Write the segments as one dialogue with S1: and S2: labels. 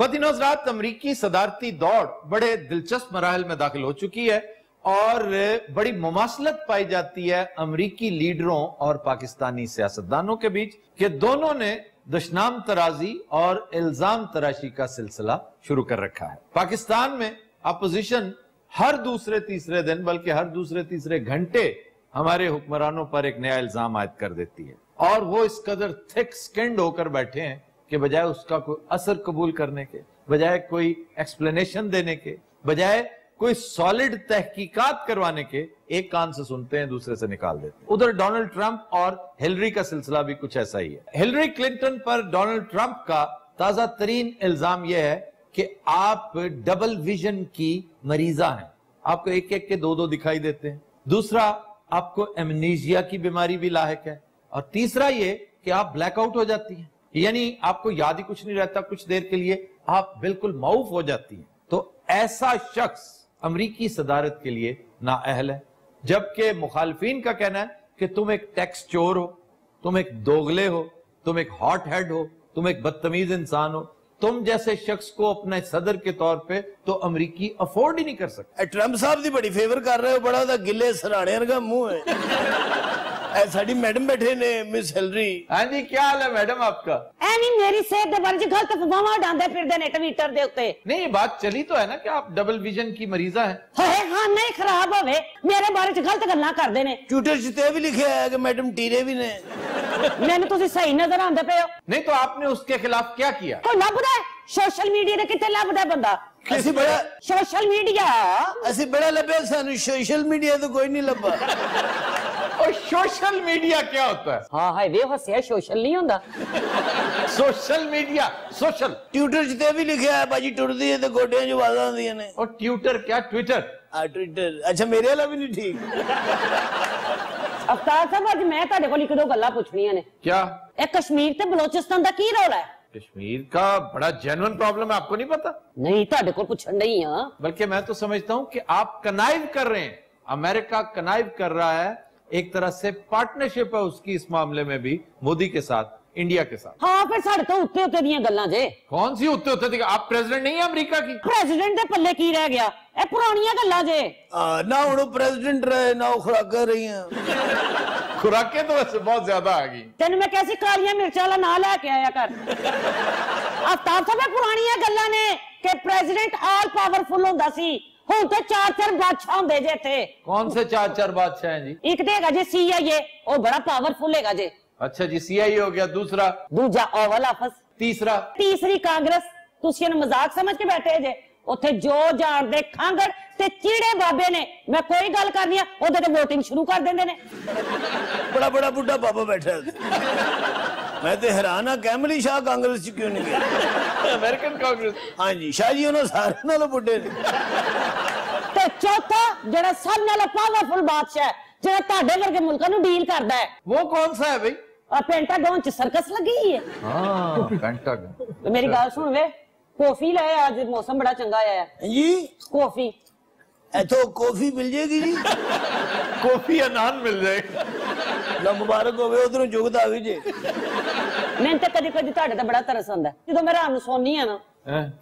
S1: ख्वातीन हज़रात, अमरीकी सदारती दौड़ बड़े दिलचस्प मराहल में दाखिल हो चुकी है और बड़ी मुमासलत पाई जाती है अमरीकी लीडरों और पाकिस्तानी सियासतदानों के बीच कि दोनों ने दुश्मन तराजी और इल्जाम तराशी का सिलसिला शुरू कर रखा है। पाकिस्तान में अपोजिशन हर दूसरे तीसरे दिन बल्कि हर दूसरे तीसरे घंटे हमारे हुक्मरानों पर एक नया इल्जाम आयद कर देती है और वो इस कदर थिक स्किन्ड होकर बैठे हैं कि बजाय उसका कोई असर कबूल करने के, बजाय कोई एक्सप्लेनेशन देने के, बजाय कोई सॉलिड तहकीकात करवाने के, एक कान से सुनते हैं दूसरे से निकाल देते हैं। उधर डोनाल्ड ट्रंप और हिलरी का सिलसिला भी कुछ ऐसा ही है। हिलरी क्लिंटन पर डोनाल्ड ट्रंप का ताजा तरीन इल्जाम यह है कि आप डबल विजन की मरीजा हैं, आपको एक एक के दो दो दिखाई देते हैं। दूसरा, आपको एमनीजिया की बीमारी भी लाहिक है और तीसरा ये कि आप ब्लैकआउट हो जाती हैं, यानी आपको याद ही कुछ नहीं रहता, कुछ देर के लिए आप बिल्कुल माऊफ हो जाती हैं। तो ऐसा शख्स अमरीकी सदारत के लिए नाअहल है, जबकि मुखालफीन का कहना है कि तुम एक टैक्स चोर हो, तुम एक दोगले हो, तुम एक हॉट हेड हो, तुम एक बदतमीज इंसान हो। तुम जैसे शख्स को अपने सदर के तौर पे तो अमरीकी अफोर्ड ही नहीं कर सकते।
S2: ट्रंप साहब दी बड़ी फेवर कर रहे हो, बड़ा दा गिले सराणे वर्गा मुंह है। साडी मैडम बैठे ने मिस हिलरी।
S1: हाँ जी, क्या हाल है मैडम आपका?
S3: एनी मेरी सेहत दे बारे च गलत अफवाहां डांदे फिरदे ने ट्विटर दे उत्ते।
S1: नहीं, बात चली तो है ना कि आप डबल विजन की मरीजा हैं।
S3: हाय हां, नहीं खराब होवे मेरे बारे च गलत गल्लां करदे ने।
S2: ट्विटर च ते भी लिखा है कि मैडम टीरे भी ने।
S3: मैंने तुसी सही नजर आंदे पे हो।
S1: नहीं तो आपने उसके खिलाफ क्या किया?
S3: कोई लभदा है सोशल मीडिया ते किथे लभदा बंदा?
S2: ऐसी बड़ा
S3: सोशल मीडिया
S2: ऐसी बड़ा लबे, सानू सोशल मीडिया तो कोई नहीं लबा।
S1: और सोशल मीडिया क्या होता है?
S3: हां हाय वे हसिया सोशल नहीं होंदा।
S1: सोशल मीडिया सोशल
S2: ट्विटर च ते भी लिखा है बाजी टुरदी है ते गोडियां च आवाज़ां आंदियां ने।
S1: और ट्विटर क्या? ट्विटर
S2: ट्विटर अच्छा मेरे वाला भी नहीं ठीक।
S3: अफ्तार साहब, आज मैं तुहाडे कोल एक दो गल्लां पुछणियां ने।
S1: क्या?
S3: ए कश्मीर ते बलोचिस्तान दा की रौला है?
S1: कश्मीर का बड़ा जेन्युइन प्रॉब्लम है, आपको नहीं पता?
S3: नहीं, तुहाडे कोल पुछण नहीं हां,
S1: बल्कि मैं तो समझता हूं कि आप कनाइव कर रहे हैं, अमेरिका कनाइव कर रहा है, एक तरह से पार्टनरशिप है उसकी इस मामले में भी मोदी के साथ, इंडिया के साथ।
S3: हाँ, फिर साढ़े तो उत्ते उत्ते दियां गल्लां जे।
S1: कौन सी उत्ते उत्ते दी? आप प्रेसिडेंट नहीं है अमेरिका की?
S3: प्रेसिडेंट दे पल्ले की रह गया? ए पुरानियां गल्लां जे।
S2: ना हुण प्रेसिडेंट रहे ना खुराकां रहियां।
S1: खुराकें तो वैसे बहुत ज्यादा आ गई।
S3: तेन मैं कैसी कालियां मिर्चां वाला ना लेके आया कर। आफ्ताब साहब, पुरानियां गल्लां ने कि प्रेसिडेंट ऑल पावरफुल होंदा सी, हुण ते चार चार बादशाह होंदे जे थे।
S1: कौन से चार चार बादशाह हैं जी?
S3: एक ते हैगा जे CIA, ओ बड़ा पावरफुल हैगा जे।
S1: अच्छा जी, CIA हो गया। दूसरा?
S3: दूजा ओवल ऑफिस।
S1: तीसरा?
S3: तीसरी कांग्रेस। तुसी इन्हू मजाक समझ के बैठे जे? उत्थे जो जान दे खांगड़ ते चीड़े बाबे ने, मैं कोई गल करनी है ओदे ते वोटिंग शुरू कर देंदे ने।
S2: बड़ा बड़ा बुढ़ा बाबा बैठा है। मैं तो हैरान हाँ, कैमली शाह कांग्रेस च क्यों नहीं गया?
S1: अमेरिकन कांग्रेस।
S2: हाँ जी, शाह जी उन्होंने सारे नालों बुढ़े ने।
S3: ते चौथा जेड़ा सब नालों पावरफुल बादशाह है, जेड़ा ताडे वर्गे मुल्कां नू डील करदा है,
S1: वो कौन सा है भाई?
S3: पेंटागन च सर्कस लगी है।
S1: हाँ, पेंटागन।
S3: मेरी गल सुन वे, कॉफी लाए, आज मौसम बड़ा चंगा आया है
S2: जी।
S3: कॉफी
S2: तो कॉफी मिल जाएगी जी?
S1: कॉफी या नान मिल जाएगा।
S2: ना मुबारक होवे, उधरों जुगदा आ गई जे।
S3: मैं तो कदी कदी ताडे ते बड़ा तरस आंदा है। जदों मैं रात नू सोनी है ना,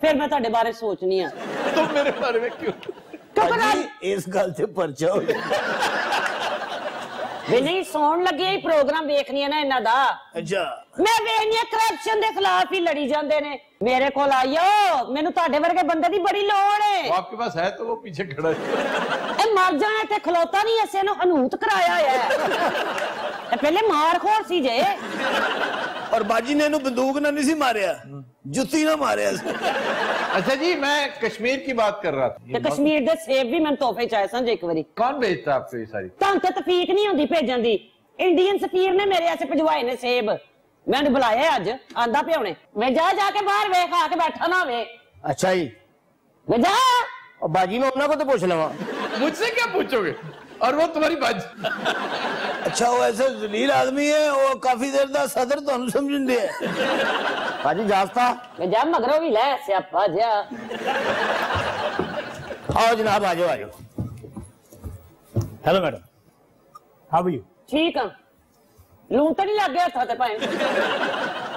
S3: फिर मैं ताडे बारे सोचनी है।
S1: तुम मेरे बारे में क्यों?
S3: क्योंकि
S2: इस गल से परचा हो
S3: वे नहीं सोन लगे ही प्रोग्राम देखनी है ना इन्हां दा।
S2: अच्छा, मैं
S3: वेखनी करप्शन दे खिलाफ ही लड़ी जांदे ने। मेरे कोल आइयो, मैनू ताडे वर्गे बंदे दी बड़ी लोड़ है।
S1: वो आपके पास है तो वो पीछे खड़ा है।
S3: ए मर जाने ते खलोता नहीं, ऐसे नु हनूत कराया है। पहले मार खोर सी जे।
S2: और बाजी ने इन्हू बंदूक ना नहीं सी मारिया, जुत्ती ना मारिया।
S1: अच्छा जी, मैं कश्मीर की बात कर रहा था।
S3: ते कश्मीर दे सेब भी मैं तोहफे चाहे सन एक बारी।
S1: कौन भेजता आपको ये सारी?
S3: तां ते तफीक नहीं होंदी भेजन दी। इंडियन सफीर ने मेरे ऐसे भिजवाए ने सेब, मैंने बुलाया अज, आंदा पे होने। मैं जा जाके बाहर वेख आके बैठा ना वे।
S2: अच्छा जी,
S3: मैं जा।
S2: और बाजी में उन्होंने को तो पूछ लवा।
S1: मुझसे क्या पूछोगे? और वो तुम्हारी बाजी।
S2: अच्छा, वो ऐसे जलील आदमी है, वो काफी देर दा सदर तो हम समझन दे है। बाजी जास्ता
S3: मैं जा मगरो भी ले स्यापा जा।
S2: आओ जनाब, आ जाओ आ जाओ। Hello madam, how are you?
S3: ठीक है, लून तो नहीं लग गया था ते भाई।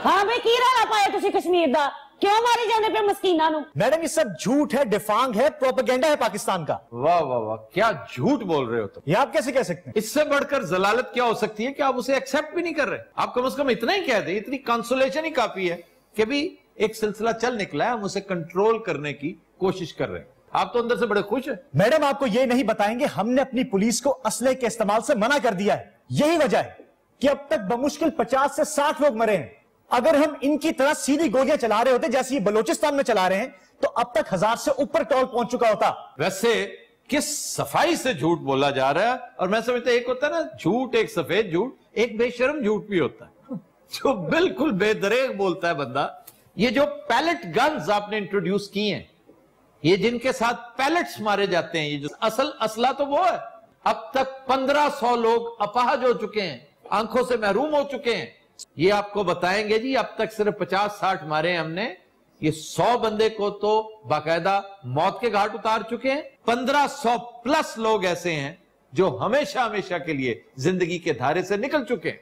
S3: हाँ भाई, की रौला पाया तुसी कश्मीर दा? क्यों मारी जाने पे मस्कीना नु?
S4: मैडम ये सब झूठ है, डिफांग है, प्रोपेगेंडा है पाकिस्तान का।
S1: वाह वाह वाह, क्या झूठ बोल रहे हो तुम।
S4: ये आप कैसे कह सकते हैं?
S1: इससे बढ़कर जलालत क्या हो सकती है कि आप उसे एक्सेप्ट भी नहीं कर रहे। आप कम से कम इतना ही कह दे, इतनी कंसोलेशन ही काफी है कि भी एक सिलसिला चल निकला है, हम उसे कंट्रोल करने की कोशिश कर रहे हैं। आप तो अंदर से बड़े खुश हैं।
S4: मैडम आपको ये नहीं बताएंगे हमने अपनी पुलिस को असले के इस्तेमाल से मना कर दिया है। यही वजह है कि अब तक बमुश्किल 50 से 60 लोग मरे हैं। अगर हम इनकी तरह सीधी गोलियां चला रहे होते जैसे ये बलोचिस्तान में चला रहे हैं तो अब तक 1000 से ऊपर टॉल पहुंच चुका होता।
S1: वैसे किस सफाई से झूठ बोला जा रहा है। और मैं समझता एक होता है ना झूठ, एक सफेद झूठ, एक बेशर्म झूठ भी होता है जो बिल्कुल बेदरेग बोलता है बंदा। ये जो पैलेट गन्स आपने इंट्रोड्यूस की हैं, ये जिनके साथ पैलेट्स मारे जाते हैं, ये जो असल असला तो वो है। अब तक 1500 लोग अपाहज हो चुके हैं, आंखों से महरूम हो चुके हैं। ये आपको बताएंगे जी, अब तक सिर्फ 50-60 मारे हैं हमने। ये 100 बंदे को तो बाकायदा मौत के घाट उतार चुके हैं। 1500 प्लस लोग ऐसे हैं जो हमेशा हमेशा के लिए जिंदगी के धारे से निकल चुके हैं।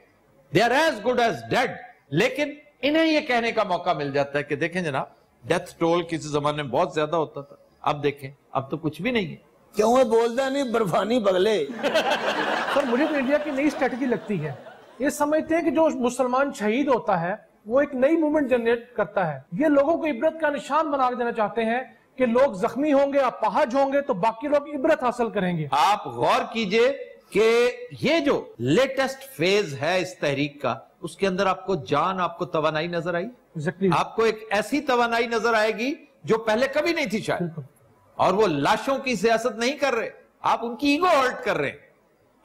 S1: They are as good as dead. लेकिन इन्हें यह कहने का मौका मिल जाता है कि देखें जनाब, डेथ टोल किसी जमाने में बहुत ज्यादा होता था, अब देखें अब तो कुछ भी नहीं है।
S2: क्यों है बोलता नहीं बर्फानी बगले।
S5: सर मुझे तो इंडिया की नई स्ट्रेटजी लगती है। ये समझते हैं कि जो मुसलमान शहीद होता है वो एक नई मूवमेंट जनरेट करता है। ये लोगों को इबरत का निशान बना देना चाहते हैं कि लोग जख्मी होंगे, अपाहज होंगे तो बाकी लोग इबरत हासिल करेंगे।
S1: आप गौर कीजिए कि ये जो लेटेस्ट फेज है इस तहरीक का, उसके अंदर आपको जान, आपको तवानाई नजर आई।
S5: Exactly.
S1: आपको एक ऐसी तवानाई नजर आएगी जो पहले कभी नहीं थी शायद। और वो लाशों की सियासत नहीं कर रहे, आप उनकी ईगो हर्ट कर रहे हैं।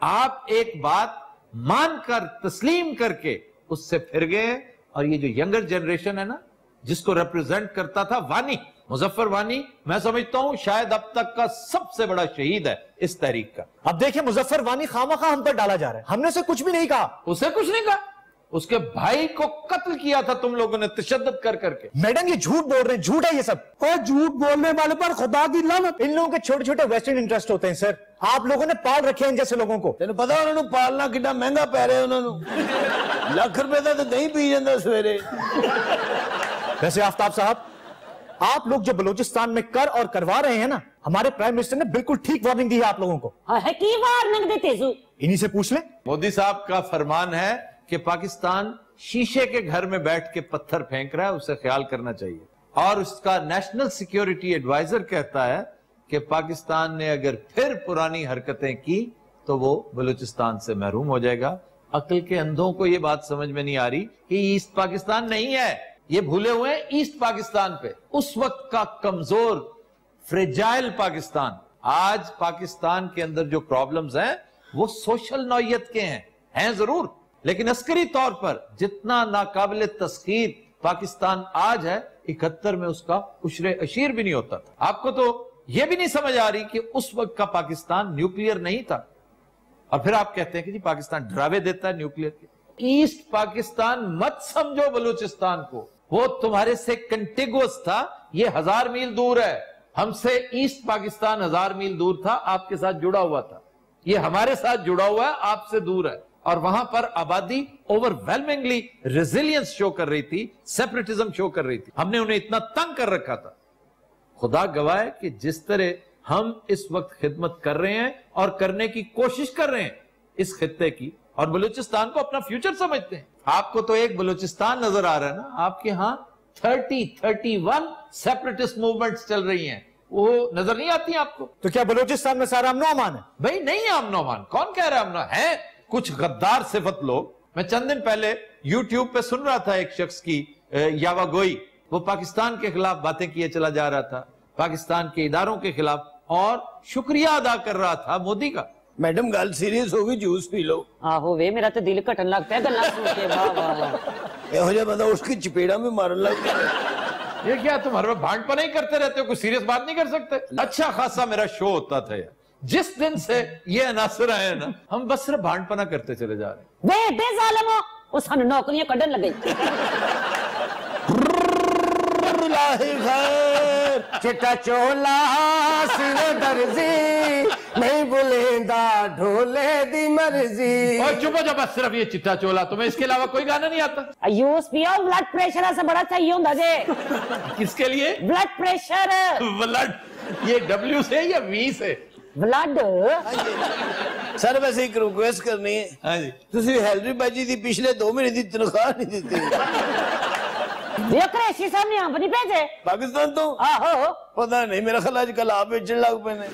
S1: आप एक बात मानकर तस्लीम करके उससे फिर गए। और ये जो यंगर जनरेशन है ना, जिसको रिप्रेजेंट करता था वानी, मुजफ्फर वानी, मैं समझता हूं शायद अब तक का सबसे बड़ा शहीद है इस तहरीक का।
S4: अब देखिए मुजफ्फर वानी खामखा हम पर डाला जा रहा है। हमने उसे कुछ भी नहीं कहा।
S1: उसे कुछ नहीं कहा, उसके भाई को कत्ल किया था तुम लोगों ने तशद्दुद कर करके।
S4: मैडम ये झूठ बोल रहे हैं, झूठ है ये सब।
S5: और झूठ बोलने वाले पर खुदा की लानत।
S4: इन लोगों के छोटे छोटे वेस्टर्न इंटरेस्ट होते हैं सर। आप लोगों ने पाल रखे हैं इन जैसे लोगों को।
S2: तेन पता उन्होंने पालना कितना महंगा पै रहा है उन्होंने। लाख रुपए का तो दही पी जाता सवेरे।
S4: वैसे आफ्ताब साहब, आप लोग जो बलूचिस्तान में कर और करवा रहे हैं ना, हमारे प्राइम मिनिस्टर ने बिल्कुल ठीक वार्निंग दी है आप लोगों को।
S3: है की वार्निंग देते सु?
S4: इन्हीं से पूछ लें।
S1: मोदी साहब का फरमान है कि पाकिस्तान शीशे के घर में बैठ के पत्थर फेंक रहा है, उसे ख्याल करना चाहिए। और उसका नेशनल सिक्योरिटी एडवाइजर कहता है कि पाकिस्तान ने अगर फिर पुरानी हरकतें की तो वो बलूचिस्तान से महरूम हो जाएगा। अक्ल के अंधों को ये बात समझ में नहीं आ रही कि ईस्ट पाकिस्तान नहीं है, ये भूले हुए हैं ईस्ट पाकिस्तान पे, उस वक्त का कमजोर फ्रेजाइल पाकिस्तान। आज पाकिस्तान के अंदर जो प्रॉब्लम्स हैं वो सोशल नौयत के हैं जरूर, लेकिन अस्करी तौर पर जितना नाकाबिले तस्खीर पाकिस्तान आज है, 71 में उसका उशरे अशीर भी नहीं होता था। आपको तो यह भी नहीं समझ आ रही कि उस वक्त का पाकिस्तान न्यूक्लियर नहीं था। और फिर आप कहते हैं कि जी पाकिस्तान डरावे देता है न्यूक्लियर के। ईस्ट पाकिस्तान मत समझो बलूचिस्तान को, वो तुम्हारे से कंटिगुअस था, ये 1000 मील दूर है हमसे। ईस्ट पाकिस्तान 1000 मील दूर था, आपके साथ जुड़ा हुआ था। ये हमारे साथ जुड़ा हुआ है, आपसे दूर है। और वहां पर आबादी ओवरवेलमिंगली रेजिलियंस शो कर रही थी, सेपरेटिज्म शो कर रही थी। हमने उन्हें इतना तंग कर रखा था। खुदा गवाह है कि जिस तरह हम इस वक्त खिदमत कर रहे हैं और करने की कोशिश कर रहे हैं इस खित्ते की, और बलूचिस्तान को अपना फ्यूचर समझते हैं। आपको तो एक बलूचिस्तान नजर आ रहा है ना, आपके यहां 31 सेपरेटिस्ट मूवमेंट्स चल रही हैं, वो नजर नहीं आती आपको?
S4: तो क्या बलूचिस्तान में सारा अमनो अमान है?
S1: भाई नहीं है अमनो अमान। कौन कह रहा है अमनो है? कुछ गद्दार सिफत लोग। मैं चंद दिन पहले यूट्यूब पे सुन रहा था एक शख्स की यावागोई, वो पाकिस्तान के खिलाफ बातें किए चला जा रहा था, पाकिस्तान के इदारों के खिलाफ, और शुक्रिया अदा कर रहा था मोदी का।
S2: मैडम गल सीरियस होगी, जूस पी लो।
S3: आहो वे मेरा तो दिल घटन लगता है गल्ला सुन के। वाह वाह वाह।
S2: एहो जिहा बंदा उसकी चपेड़ा में मारन लग गया।
S1: ये क्या तुम हर वक्त भांडपा नहीं करते रहते हो? कोई सीरियस बात नहीं कर सकते? अच्छा खासा मेरा शो होता था यार, जिस दिन से ये अनासर आए ना, हम बस सिर्फ भांडपना करते चले जा रहे हैं।
S3: वे एडे जालिमो, वो सानू नौकरियां कढन लगे।
S2: खैर
S6: चिट्टा चोला सिर दर्जी नहीं बुलेंदा ढोले दी मर्जी।
S1: और चुप हो जा बस, सिर्फ ये चिट्टा चोला, तुम्हें इसके अलावा कोई गाना नहीं आता?
S3: यूज पियो, ब्लड प्रेशर से बड़ा चाहिए होता जे।
S1: किसके लिए?
S3: Blood pressure.
S1: ब्लड, ये W से या V से?
S3: ब्लड।
S2: सर वैसे एक रिक्वेस्ट करनी है।
S1: हाँ जी।
S2: ਤੁਸੀਂ ਹੈਲਰੀ ਬਾਜੀ ਦੀ ਪਿਛਲੇ 2 ਮਹੀਨੇ ਦੀ ਤਨਖਾਹ ਨਹੀਂ ਦਿੱਤੀ।
S3: ये क्रेशी साहब ने आप नहीं भेजे
S2: पाकिस्तान तो?
S3: आहो।
S2: पता नहीं, मेरा ख्याल आजकल आप बेचने लग पे ने।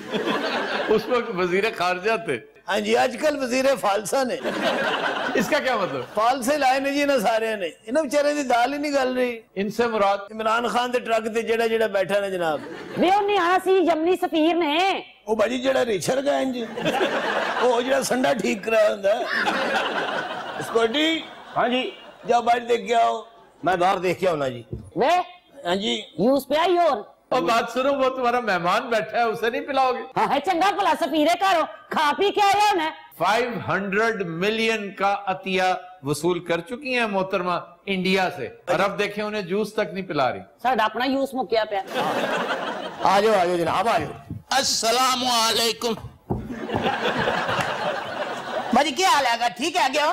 S1: उस वक्त वजीर खारजा थे।
S2: हाँ जी, आजकल वजीर फालसा ने।
S1: इसका क्या मतलब?
S2: फालसे लाए ने जी ना सारे ने, इन्हें बेचारे दी दाल ही नहीं गल रही।
S1: इनसे मुराद
S2: इमरान खान दे ट्रक ते जेड़ा जेड़ा बैठा ने जनाब।
S3: वे उन्हें आना सी यमनी सफीर ने।
S2: ओ भाजी जेड़ा रिचर गए जी, ओ जेड़ा संडा ठीक कराया हुंदा। स्कॉटी।
S6: हाँ जी,
S2: जाओ बाहर देख के आओ।
S6: मैं बाहर देख के आऊँ जी।
S3: वे
S2: हाँ जी।
S3: यूज पे आई और
S1: बात सुनो, वो तुम्हारा मेहमान बैठा है, उसे नहीं पिलाओगे?
S3: हाँ है चंगा भला सफीरे करो, खा पी के आया उन्हें।
S1: 500 मिलियन का अतिया वसूल कर चुकी हैं मोहतरमा इंडिया से, और अब देखें उन्हें जूस तक नहीं पिला रही।
S3: साडा अपना यूज मुक्या पे।
S6: आ जाओ जनाब, आ जाओ।
S7: अस्सलाम वालेकुम। भाजी क्या हाल है? ठीक है क्या?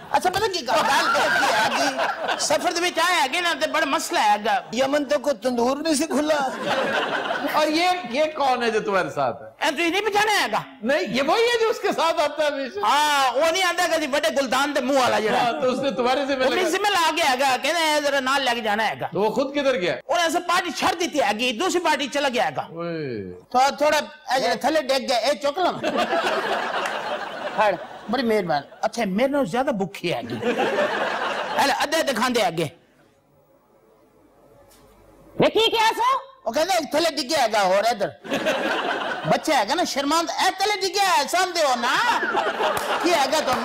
S7: अच्छा पता की गल है, सफर दे विच आए है ना, ते बड़ा मसला है।
S2: यमन तो को तंदूर नहीं से खुला।
S1: और ये कौन है जो तुम्हारे साथ है?
S7: तुझे नहीं पहचाना है?
S1: नहीं, ये वही है जो उसके साथ आता है हमेशा।
S7: हाँ, वो नहीं आता कभी बड़े गुलदान दे मुंह वाला जेड़ा।
S1: तो उसने तुम्हारे
S7: जिम्मे ला गया है, कहने जरा नाल लेके जाना है।
S1: तो वो खुद किधर गया?
S7: और ऐसे पार्टी छड़ दी थी, दूसरी पार्टी चला गया है। तो थोड़ा थले डेग गया, ए चुक लम। बड़ी मेहरबान। अच्छा मेरे नाल ज्यादा भुखी है। अद्धे दिखांदे आगे।
S3: देखिए क्या सो?
S7: वो कहते थले डिग्या है और इधर बच्चा है ना शर्मांद, ए थले डिग्या है, समझते हो ना की है तुम?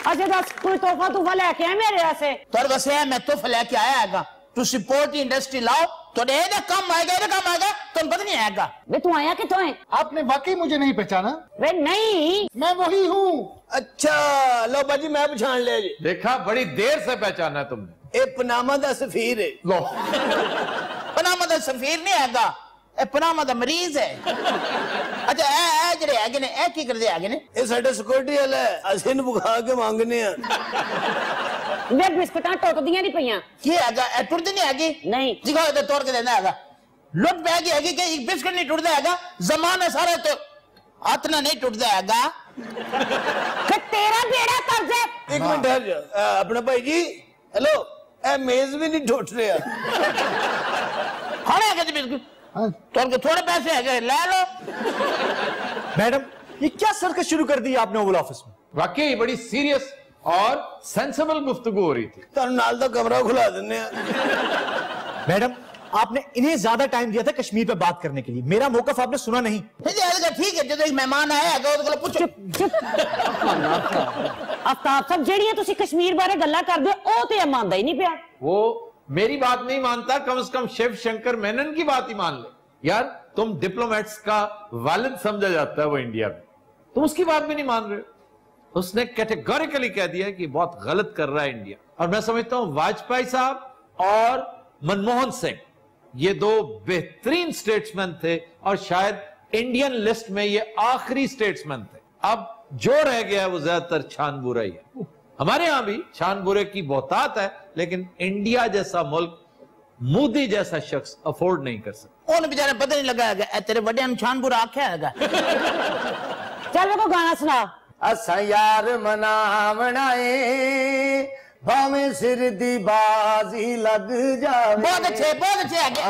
S3: अच्छा दस कोई तोहफा तूफा लेके आए मेरे वास्ते?
S7: तोर वैसे है मैं तोहफा लेके आया है। तू सपोर्ट इंडस्ट्री लाओ तो काम आएगा, काम आएगा, तुम पता नहीं आएगा।
S3: वे तू आया कितों है?
S6: आपने वाकई मुझे नहीं पहचाना?
S3: वे नहीं,
S6: मैं वही हूँ।
S2: अच्छा लो बाजी, मैं पहचान लिया जी।
S1: देखा, बड़ी देर से पहचाना तुमने।
S2: ए पनामा दा सफीर है।
S1: लो,
S7: पनामा दा सफीर नहीं आएगा, ए पनामा दा मरीज है। अच्छा ए जेड़े आगे ने ए की करदे आगे ने?
S2: ए साडा सिक्योरिटी वाला है, ਅਸੀਂ ਨੂੰ बुखा के मांगने हैं।
S3: वे बिस्कुटां टुटदियां नहीं पईयां।
S7: की आएगा? ए टुटदी नहीं आएगी?
S3: नहीं
S7: दिखाओ तो तोड़ के देना आएगा। लुट बैग है कि एक बिस्कुट नहीं टूटता है। जमाना सारा तो इतना नहीं टूटता है।
S3: तेरा बेड़ा कर दे।
S2: एक मिनट ठहर जा अपना भाई जी। हेलो, ए मेज भी नहीं टूट रहा।
S7: खाने आगे बिस्कुट तोड़ के थोड़े पैसे है ले लो।
S4: मैडम, ये क्या सर्कस शुरू कर दी आपने ओवल ऑफिस में?
S1: वाकई बड़ी सीरियस और सेंसिबल गुफ्तगू हो रही थी।
S2: तुम नाल दा कमरा खुला देने।
S4: मैडम, आपने इन्हें ज्यादा टाइम दिया था कश्मीर पे बात करने के लिए, मेरा मौकफ आपने सुना नहीं।
S7: ठीक है, जो एक मेहमान आया है पूछो।
S3: आफ्ताब साहब जेड़ियां तुसी कश्मीर बारे गल्लां करदे ओ ते मानदा ही नहीं पिया।
S1: वो मेरी बात नहीं मानता, कम से कम शिव शंकर मेनन की बात ही मान ले। यार तुम डिप्लोमेट्स का वालिद समझा जाता है वो इंडिया में, तुम उसकी बात भी नहीं मान रहे हो। उसने कैटेगोरिकली कह दिया कि बहुत गलत कर रहा है इंडिया। और मैं समझता हूं वाजपेयी साहब और मनमोहन सिंह ये दो बेहतरीन स्टेट्समैन थे, और शायद इंडियन लिस्ट में ये आखिरी स्टेट्समैन थे। अब जो रह गया है वो ज्यादातर छान बुरा ही है। हमारे यहां भी छान बुरे की बहुतात है, लेकिन इंडिया जैसा मुल्क मोदी जैसा शख्स अफोर्ड नहीं कर सकता।
S7: उन बेचारे पता नहीं लगा है तेरे बड़े छान बुरा आख्या है।
S3: चल वो गाना सुना।
S6: असा यार मनावनाए भावे सिर दी बाजी लग जावे।
S7: बहुत अच्छे आगे।